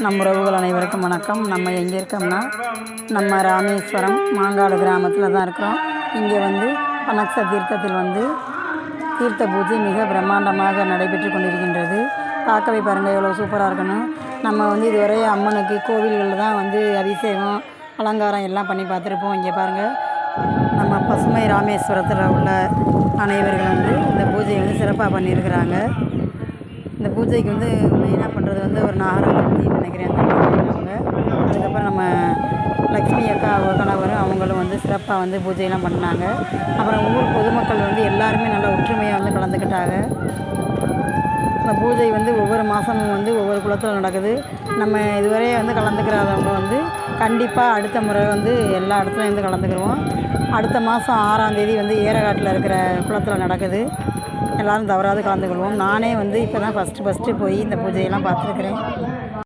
நம்ம உறவுகள் அனைவருக்கும் வணக்கம். நம்ம எங்கே இருக்கோம்னா நம்ம ராமேஸ்வரம் மாங்காடு கிராமத்தில் தான் இருக்கிறோம். இங்கே வந்து பனக்ச தீர்த்தத்தில் வந்து தீர்த்த பூஜை மிக பிரம்மாண்டமாக நடைபெற்று கொண்டிருக்கின்றது. பார்க்கவே பாருங்கள் எவ்வளோ சூப்பராக இருக்கணும். நம்ம வந்து இதுவரை அம்மனுக்கு கோவில்களில் தான் வந்து அபிஷேகம் அலங்காரம் எல்லாம் பண்ணி பார்த்துருப்போம். இங்கே பாருங்கள் நம்ம பசுமை ராமேஸ்வரத்தில் உள்ள அனைவர்கள் வந்து இந்த பூஜையை வந்து சிறப்பாக பண்ணியிருக்கிறாங்க. இந்த பூஜைக்கு வந்து மெயினாக பண்ணுறது வந்து ஒரு நாகரகத்தின்னு நினைக்கிறேன் அவங்க. அதுக்கப்புறம் நம்ம லக்ஷ்மி அக்கா கணவர் அவங்களும் வந்து சிறப்பாக வந்து பூஜையெல்லாம் பண்ணாங்க. அப்புறம் ஊர் பொதுமக்கள் வந்து எல்லாருமே நல்லா ஒற்றுமையாக வந்து கலந்துக்கிட்டாங்க. இந்த பூஜை வந்து ஒவ்வொரு மாதமும் வந்து ஒவ்வொரு குளத்தில் நடக்குது. நம்ம இதுவரை வந்து கலந்துக்கிறாதவங்க வந்து கண்டிப்பாக அடுத்த முறை வந்து எல்லா இடத்துலையும் வந்து கலந்துக்கிடுவோம். அடுத்த மாதம் 6ஆம் தேதி வந்து ஏரகாட்டில் இருக்கிற குளத்தில் நடக்குது. எல்லோரும் தவறாது கலந்துக்கொள்வோம். நானே வந்து இப்போ தான் ஃபஸ்ட்டு போய் இந்த பூஜையெல்லாம் பார்த்துருக்குறேன்.